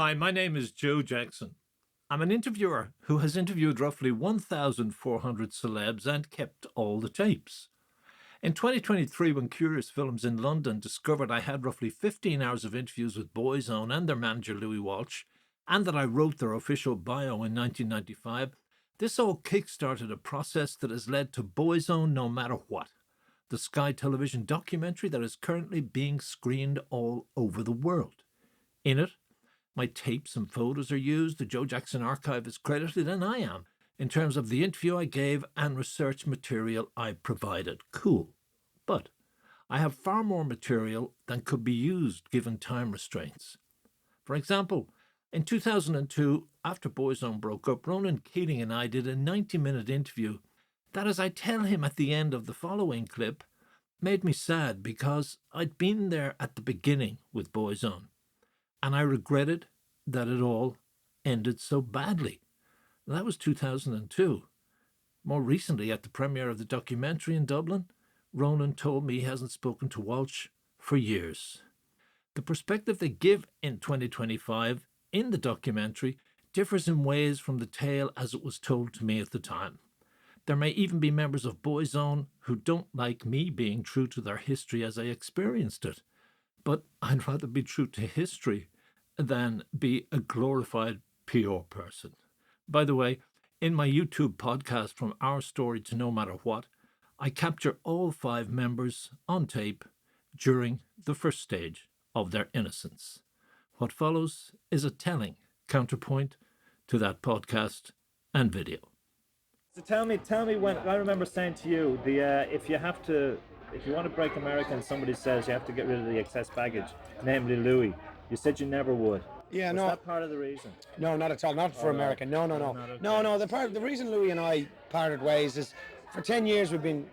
Hi, my name is Joe Jackson. I'm an interviewer who has interviewed roughly 1,400 celebs and kept all the tapes. In 2023, when Curious Films in London discovered I had roughly 15 hours of interviews with Boyzone and their manager Louis Walsh, and that I wrote their official bio in 1995, this all kick-started a process that has led to Boyzone No Matter What, the Sky Television documentary that is currently being screened all over the world. In it, my tapes and photos are used, the Joe Jackson archive is credited, and I am, in terms of the interview I gave and research material I provided. Cool. But I have far more material than could be used given time restraints. For example, in 2002, after Boyzone broke up, Ronan Keating and I did a 90-minute interview that, as I tell him at the end of the following clip, made me sad because I'd been there at the beginning with Boyzone, and I regretted that it all ended so badly. That was 2002. More recently, at the premiere of the documentary in Dublin, Ronan told me he hasn't spoken to Walsh for years. The perspective they give in 2025 in the documentary differs in ways from the tale as it was told to me at the time. There may even be members of Boyzone who don't like me being true to their history as I experienced it. But I'd rather be true to history than be a glorified PR person. By the way, in my YouTube podcast From Our Story to No Matter What, I capture all 5 members on tape during the first stage of their innocence. What follows is a telling counterpoint to that podcast and video. So tell me when I remember saying to you if you want to break America and somebody says you have to get rid of the excess baggage, namely Louis, you said you never would. Yeah, Was that part of the reason? No, not at all. Not for America. No. The reason Louis and I parted ways is for 10 years we've been,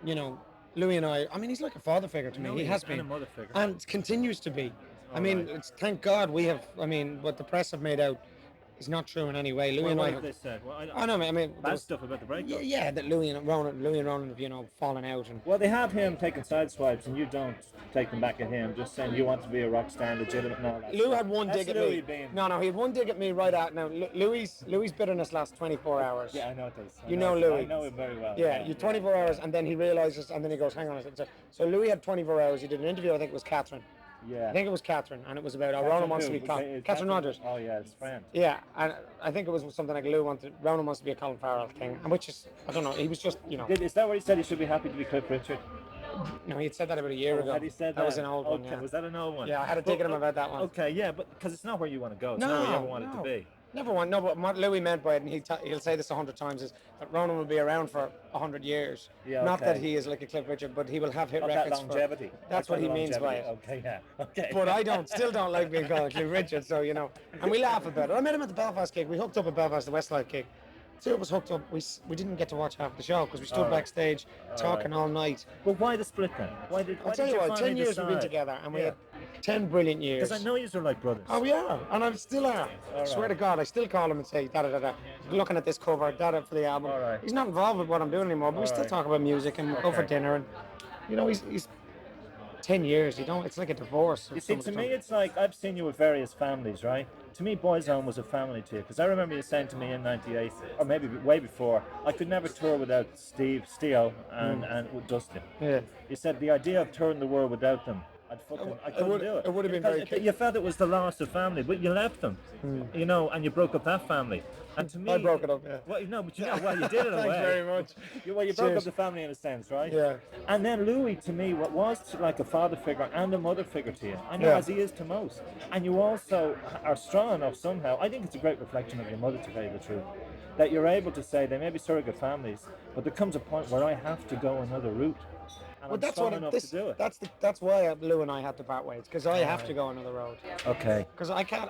Louis and I mean, he's like a father figure to me. He has been. And a mother figure. And continues to be. It's, thank God we have, what the press have made out is not true in any way. Louis and I. What have they said? Well, bad stuff about the breakup. Yeah, that Louis and Ronan have, fallen out. And well, they have him taking side swipes, and you don't take them back at him. Just saying you want to be a rock star, legitimate, and all that. Lou had one dig at Louis me. No, he had one dig at me right out. Now, Louis' bitterness lasts 24 hours. Yeah, I know it does. Louis. I know him very well. Yeah, you 24 hours, and then he realizes, and then he goes, "Hang on a second." So Louis had 24 hours. He did an interview. I think it was Catherine. Yeah. I think it was Catherine, and it was about Ronan wants to be Catherine Rogers. Oh yeah, his friend. Yeah, and I think it was something like Ronan wants to be a Colin Farrell thing, and which is, I don't know, he was just, Is that what he said? He should be happy to be Cliff Richard. No, he had said that about a year ago. Had he said that? That was an old one. Yeah. Was that an old one? Yeah, I had to dig at him about that one. Okay, yeah, but because it's not where you want to go. It's not where you ever wanted to be. Never want. No, but what Louis meant by it, and he'll say this 100 times, is that Ronan will be around for 100 years. Yeah, Not that he is like a Cliff Richard, but he will have hit records. That longevity. That's what he means by it. Okay, yeah. Okay. But I still don't like being called Cliff Richard, so and we laugh about it. I met him at the Belfast gig. We hooked up at Belfast, the Westlife gig. Two of us hooked up. We didn't get to watch half the show because we stood backstage talking all night. Well, why the split then? I'll tell you what, 10 years we've been together, and we had 10 brilliant years. Because I know you are like brothers. Oh, we are, and I still are. I swear to God, I still call him and say, da-da-da-da. Looking at this cover, da-da for the album. He's not involved with what I'm doing anymore, but we still talk about music and go for dinner. And, he's 10 years, it's like a divorce. You see, to me, it's like I've seen you with various families, right? To me, Boyzone was a family to you, because I remember you saying to me in '98, or maybe way before, I could never tour without Steve-O and with Dustin. Yeah. You said the idea of touring the world without them, I couldn't do it. It would have been very cool. You felt it was the loss of family, but you left them, and you broke up that family. And to me, I broke it up, yeah. Well, no, but you you did it a way. Thanks very much. You broke up the family in a sense, right? Yeah. And then Louis, to me, what was like a father figure and a mother figure to you. I know, as he is to most. And you also are strong enough somehow. I think it's a great reflection of your mother, to tell you the truth, that you're able to say they may be surrogate families, but there comes a point where I have to go another route. And Well, that's to do it. That's why Lou and I had to part ways, because I have to go another road. Okay. Because I can't.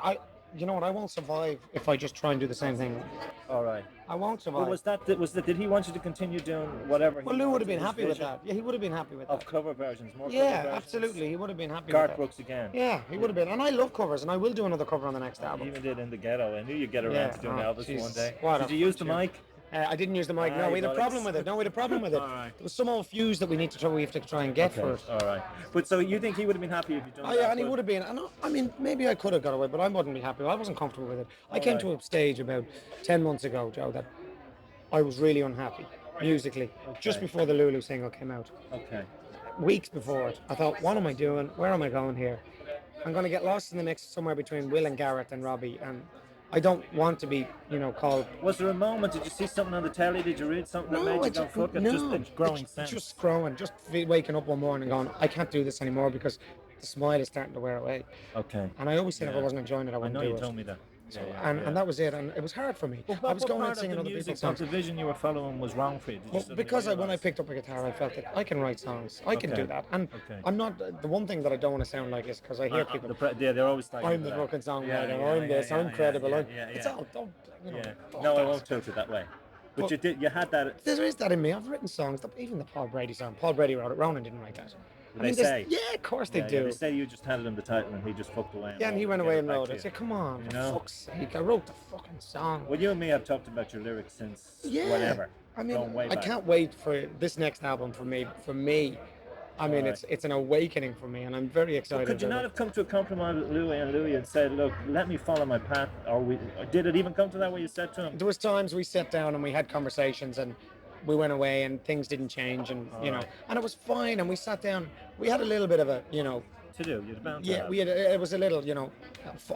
You know what? I won't survive if I just try and do the same thing. All right. I won't survive. Well, did he want you to continue doing whatever? Well, Lou would have been happy with that. Yeah, he would have been happy with that. Of cover versions, more. Yeah, cover versions. absolutely. He would have been happy. Garth with that. Brooks again. Yeah, he would have been. And I love covers, and I will do another cover on the next album. You even did In the Ghetto. I knew you'd get around to doing Elvis one day. What did you use the mic? I didn't use the mic. No, we had a problem with it. No, we had a problem with it. All right. There was some old fuse that we have to try and get for it. All right. But so you think he would have been happy if you done Oh that? yeah, and he would have been. I mean, maybe I could have got away, but I wouldn't be happy. I wasn't comfortable with it. I came to a stage about 10 months ago, Joe, that I was really unhappy musically. Just before the Lulu single came out. Okay. Weeks before it, I thought, what am I doing? Where am I going here? I'm going to get lost in the mix somewhere between Will and Gareth and Robbie, and I don't want to be, called. Was there a moment? Did you see something on the telly? Did you read something that made you go, fuck it? Just a growing sense. Just growing. Just waking up one morning and going, I can't do this anymore because the smile is starting to wear away. Okay. And I always said if I wasn't enjoying it, I I wouldn't know do you it. told me that. So, and that was it, and it was hard for me. I was going and singing other people's songs. The vision you were following was wrong for you. Did you suddenly Because when I realise? picked up a guitar, I felt that I can write songs. I can Okay. do that. And Okay. I'm not, the one thing that I don't want to sound like is because I hear people, They're always like, I'm the fucking songwriter, I'm this, I'm credible. It's all, don't, fuck No, I that. won't tilt it that way. But you had that. There is that in me. I've written songs, even the Paul Brady song. Paul Brady wrote it. Ronan didn't write that. They say. Yeah, of course they do. They say you just handed him the title and he just fucked away. Yeah, and he went away and wrote it. I said, come on, You for know? fuck's sake, I wrote the fucking song. Well, you and me have talked about your lyrics since whatever. I mean, going way I back. can't wait for this next album for me. I mean, it's an awakening for me, and I'm very excited. Could you about not it. have come to a compromise with Louis and said, look, let me follow my path? Or did it even come to that where you said to him? There was times we sat down and we had conversations, and we went away, and things didn't change, and and it was fine. And we sat down. We had a little bit of a, To do, you're bound to yeah, have. we had. It was a little,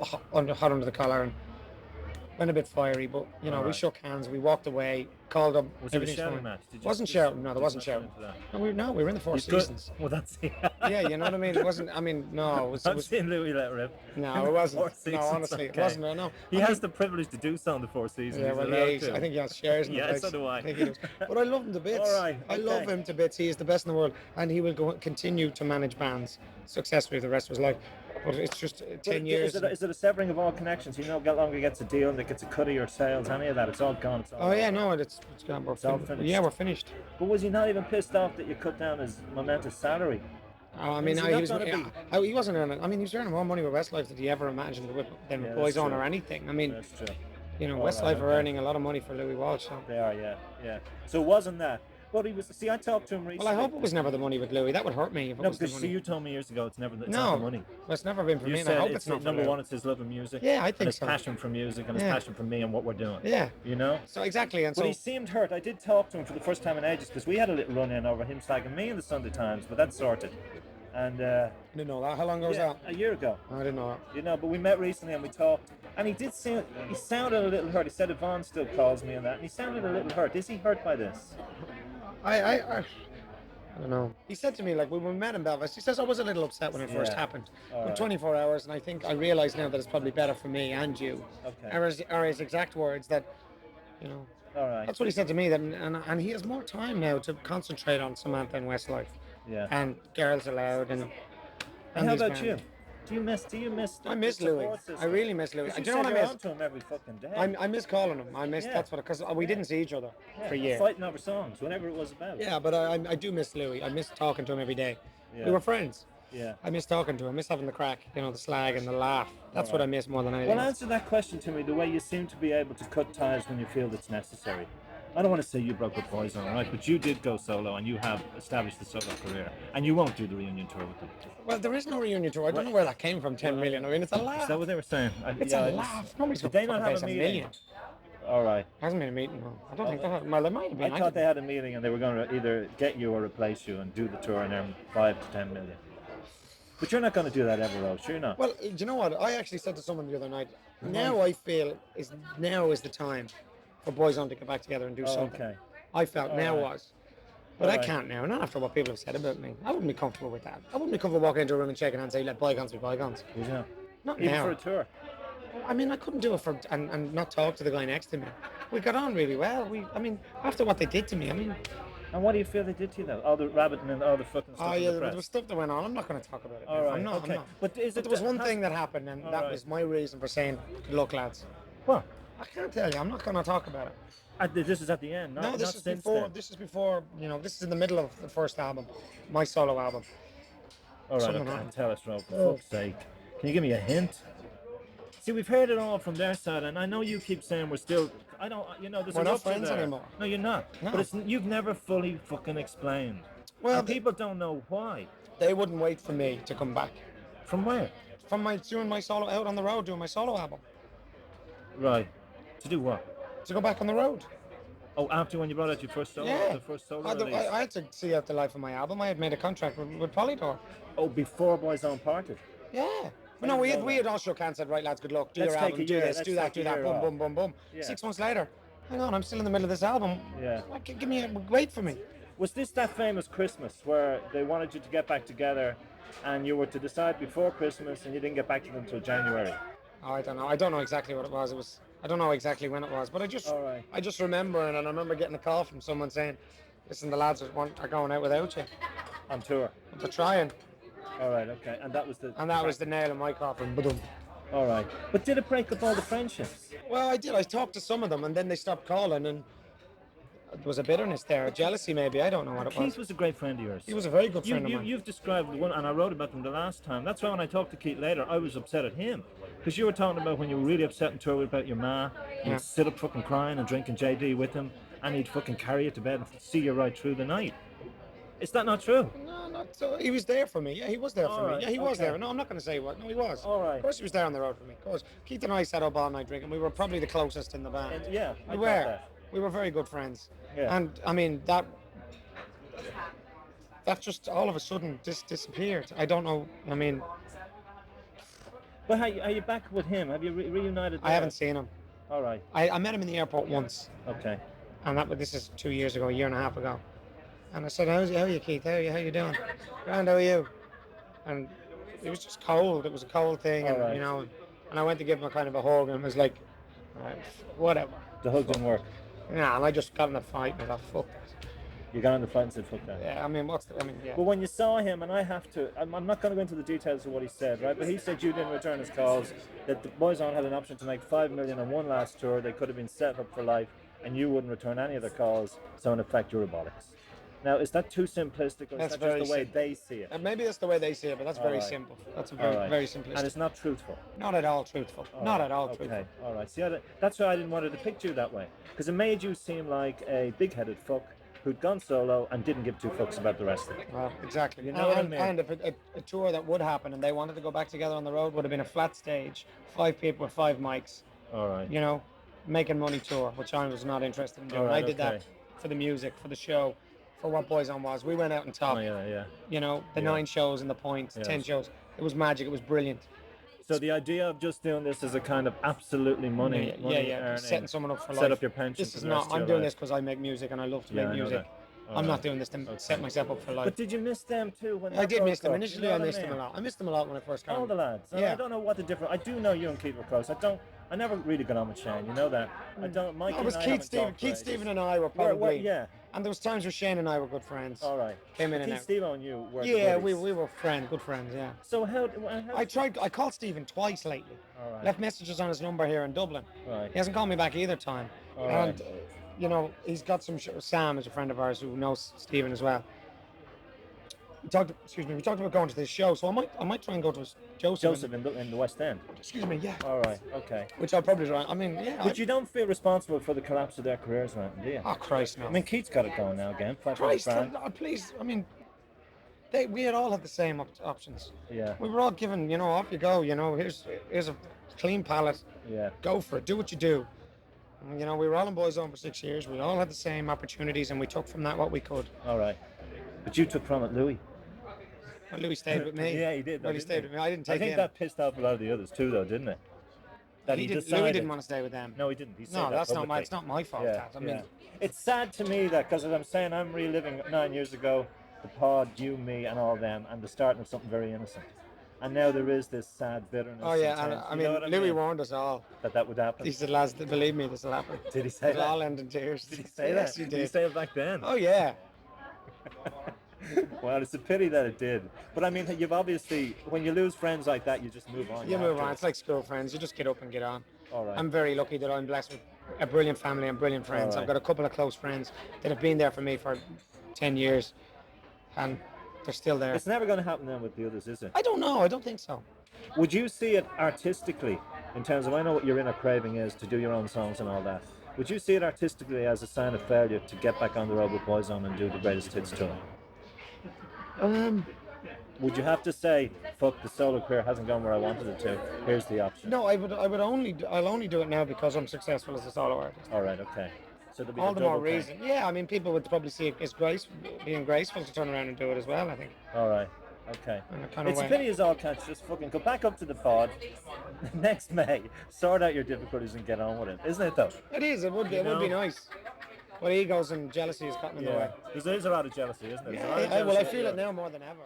hot under the collar, and went a bit fiery. But we Alright. shook hands. We walked away. Called up. Was it a everything's shouting fine. match? Did you Wasn't just- shouting. No, there did wasn't you not shouting. get into that? No, we were in the Four You could- Seasons. Well, that's it. Yeah, you know what I mean. It wasn't. I mean, no, it was. It I've was seen Louis let rip. no, it wasn't. Four No, Seasons, honestly, it okay. wasn't. No. He I has mean, the privilege to do so in the Four Seasons. yeah, He's well, allowed yeah, to. I think he has shares in the Yeah, place. so do I. think he does. But I love him to bits. All right, I love okay. him to bits. He is the best in the world, and he will continue to manage bands successfully the rest of his life. But it's just 10 years. Is it a severing of all connections? No longer gets a deal that gets a cut of your sales, any of that. It's all gone. It's all Oh yeah, no, it's gone. We're all finished. Yeah, we're finished. But was he not even pissed off that you cut down his momentous salary? I mean, Is he he not was. gonna He wasn't earning. I mean, he was earning more money with Westlife than he ever imagined than with Yeah, that's Boyzone true. or anything. I mean, That's true. Westlife right, are okay. earning a lot of money for Louis Walsh. So. They are, yeah. So it wasn't that. But he was. See, I talked to him recently. Well, I hope it was never the money with Louis. That would hurt me if it No, was the because money. you told me years ago it's not No, the money. well, it's never been for You me, and said I hope it's not for number Louis. one. It's his love of music. Yeah, I and think his so. passion for music and his Yeah. passion for me and what we're doing. Yeah. You know. So exactly, and But so he seemed hurt. I did talk to him for the first time in ages because we had a little run in over him slagging me in the Sunday Times, but that's sorted. And I didn't know that. How long ago was yeah, that? a year ago. I didn't know that. But we met recently and we talked, and he sounded a little hurt. He said Yvonne still calls me and that, and he sounded a little hurt. Is he hurt by this? I don't know. He said to me, like, when we met in Belfast, he says, I was a little upset when it first Yeah. happened. All But right. 24 hours, and I think I realise now that it's probably better for me and you. Okay. Are his exact words that, All right. that's what he said to me, that, and he has more time now to concentrate on Samantha and Westlife. Yeah. And Girls Aloud and And how his about band. you? Do you miss? I miss the Louis. support I system? really miss Louis. 'Cause Do you you know said what I you're miss? on to him every fucking day. I miss calling him. I miss Yeah. that's what, because we didn't see each other for years. Fighting over songs, whatever it was about. Yeah, but I do miss Louis. I miss talking to him every day. Yeah. We were friends. Yeah. I miss talking to him. I miss having the crack, the slag and the laugh. That's what I miss more than anything Well, else. answer that question to me the way you seem to be able to cut ties when you feel it's necessary. I don't want to say you broke up Boyzone, right? But you did go solo and you have established a solo career. And you won't do the reunion tour with them. Well, there is no reunion tour. I don't know where that came from, 10 million. I mean, it's a laugh. Is that what they were saying? It's a laugh. Nobody's Did going they to not have a fucking meeting? million. All right. Hasn't been a meeting, no. I don't think that. Well, there might have been. I thought they had a meeting and they were going to either get you or replace you and do the tour and earn 5 to 10 million. But you're not going to do that ever, though. Sure you're not. Well, do you know what? I actually said to someone the other night, now I feel now is the time for Boyzone to get back together and do something. okay. I felt now right. was. But I Alright. can't now, not after what people have said about me. I wouldn't be comfortable with that. I wouldn't be comfortable walking into a room and shaking hands and say, let bygones be bygones. Yeah. Not Even now. for a tour. I mean, I couldn't do it and not talk to the guy next to me. We got on really well. After what they did to me, And what do you feel they did to you, though? All the rabbiting and all the fucking stuff oh in yeah, the there press. was stuff that went on. I'm not going to talk about it. All now. right, I'm not. okay. I'm not. But is it there was one has- thing that happened, and that right. was my reason for saying, "Good luck, lads." What? I can't tell you. I'm not going to talk about it. This is at the end, not, No, this not is since before. then. This is before. This is in the middle of the first album, my solo album. All right, something okay. happened. Tell us, Rob, for fuck's sake. Can you give me a hint? See, we've heard it all from their side, and I know you keep saying we're still. I don't. There's We're a not rupture friends there. anymore. No, you're not. No. But you've never fully fucking explained. Well, and people don't know why. They wouldn't wait for me to come back. From where? From doing my solo out on the road, doing my solo album. Right. To do what? To go back on the road. Oh, after when you brought out your first solo, the first solo release. I had to see out the life of my album. I had made a contract with Polydor. Oh, before Boyzone parted. Yeah. But no, we had all shook hands, said, right lads, good luck, do Let's your take album, a do year, this, let's do that, take do a that, year boom, off. boom, boom, boom. Yeah. 6 months later, hang on, I'm still in the middle of this album. Yeah. Like, wait for me. Was this that famous Christmas where they wanted you to get back together and you were to decide before Christmas and you didn't get back to them until January? Oh, I don't know. I don't know exactly what it was. I don't know exactly when it was, but I just remember, and I remember getting a call from someone saying, listen, the lads are going out without you. On tour? They're trying. All right, okay. And that was the nail in my coffin. Ba-dum. All right. But did it break up all the friendships? Well, I did. I talked to some of them, and then they stopped calling, and there was a bitterness there, a jealousy maybe. I don't know what it was. Keith was a great friend of yours. He was a very good friend of mine. You've described one, and I wrote about them the last time. That's why when I talked to Keith later, I was upset at him. Because you were talking about when you were really upset and tour about your ma, you'd sit up fucking crying and drinking JD with him, and he'd fucking carry you to bed and see you right through the night. Is that not true? No, not so. He was there for me. Yeah, he was there for me. Yeah, he was there. No, I'm not going to say what. No, he was. All right. Of course he was there on the road for me. Of course. Keith and I sat up all night drinking. We were probably the closest in the band. And yeah, we were. We were very good friends. Yeah. And, I mean, that just all of a sudden disappeared. I don't know. I mean... But are you back with him? Have you reunited there? I haven't seen him. All right. I met him in the airport once. Okay. And this is 2 years ago, a year and a half ago. And I said, how are you, Keith? How you doing? Grand, how are you? And it was just cold. It was a cold thing. And, right. you know, and I went to give him a kind of a hug, and it was like, whatever. The hug didn't work? Yeah, and I just got in a fight, and I thought, fuck that. You got on the fight and said, fuck that. Yeah, I mean, yeah. But when you saw him, and I'm not going to go into the details of what he said, right? But he said you didn't return his calls, that the Boyzone had an option to make $5 million on one last tour. They could have been set up for life, and you wouldn't return any of their calls. So in effect, you're a bollocks. Now, is that too simplistic, or is that just the way they see it? Maybe that's the way they see it, but that's very simple. That's very simplistic. And it's not truthful? Not at all truthful. Not at all truthful. Okay, all right. See, that's why I didn't want to depict you that way. Because it made you seem like a big-headed fuck who'd gone solo and didn't give two fucks about the rest of it. Well, exactly. You know what I mean? And if a tour that would happen and they wanted to go back together on the road would have been a flat stage, 5 people with 5 mics. All right. You know, making money tour, which I was not interested in doing. Right, I did that for the music, for the show, for what Boyzone was. We went out and top. Oh, yeah. You know, the 9 shows in the point, 10 shows. It was magic. It was brilliant. So the idea of just doing this as a kind of absolutely money earning, setting someone up for life. Set up your pension. This is not. I'm doing this because I make music and I love to make music. I'm not doing this to set myself up for life. But did you miss them too? When I did miss them. Initially, I missed them a lot. I missed them a lot when I first got all the lads. Yeah. I don't know what the difference. I do know you and Keith were close. I never really got on with Shane. You know that. I don't. Mike. It was Keith, Stephen, and I were probably. Yeah. And there was times where Shane and I were good friends. All right. Came in and out. Keith, Steve, and you were. Yeah, we were good friends. Yeah. So how I called Stephen twice lately. All right. Left messages on his number here in Dublin. Right. He hasn't called me back either time. All and right. You know, he's got some. Sam is a friend of ours who knows Stephen as well. We talked about going to this show, so I might try and go to Joseph in the West End. Excuse me, yeah. All right, okay. Which I'll probably try. I mean, yeah. But you don't feel responsible for the collapse of their careers, right? Do you? Oh Christ, no. I mean, Keith's got it going now again. Christ, please. I mean, we had all had the same options. Yeah. We were all given, you know, off you go. You know, here's a clean palette. Yeah. Go for it. Do what you do. And, you know, we were all in Boyzone for 6 years. We all had the same opportunities, and we took from that what we could. All right. But you took from it, Louis. Well, Louis stayed with me. Yeah, he did. Well, he stayed with me. I didn't take him. I think that pissed off a lot of the others too, though, didn't it? That Louis didn't want to stay with them. No, he didn't. He said no, that that's publicly. not my. It's not my fault. Yeah, I mean, it's sad to me that because as I'm saying, I'm reliving 9 years ago, the pod, you, me, and all them, and the starting of something very innocent. And now there is this sad bitterness. Oh yeah, and I mean, Louis warned us all that would happen. He said, "Lads, believe me, this will happen." Did he say that? It'll all end in tears. Did he say that? Yes, he did. Did he say it back then? Oh yeah. Well, it's a pity that it did. But I mean, you've obviously, when you lose friends like that, you just move on. You move on. It's like school friends. You just get up and get on. All right. I'm very lucky that I'm blessed with a brilliant family and brilliant friends. Right. I've got a couple of close friends that have been there for me for 10 years, and they're still there. It's never going to happen then with the others, is it? I don't know. I don't think so. Would you see it artistically in terms of, I know what your inner craving is to do your own songs and all that. Would you see it artistically as a sign of failure to get back on the road with Boyzone and do the greatest hits tour? Would you have to say, fuck, the solo career hasn't gone where I wanted it to, here's the option? No, I'll only do it now because I'm successful as a solo artist. All right, okay. So there'll be All the the more double thing. reason. Yeah, I mean, people would probably see it as being graceful to turn around and do it as well, I think. All right, okay. In a kind of It's a way. pity as all can't just fucking go back up to the pod next May, sort out your difficulties and get on with it, isn't it though? It is, it would be nice. But egos and jealousy has gotten in the way. There's a lot of jealousy, isn't there? Well, I feel it now more than ever.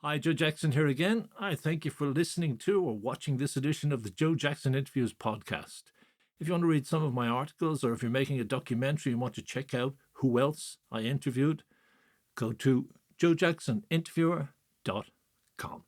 Hi, Joe Jackson here again. I thank you for listening to or watching this edition of the Joe Jackson Interviews podcast. If you want to read some of my articles, or if you're making a documentary and want to check out who else I interviewed, go to joejacksoninterviewer.com.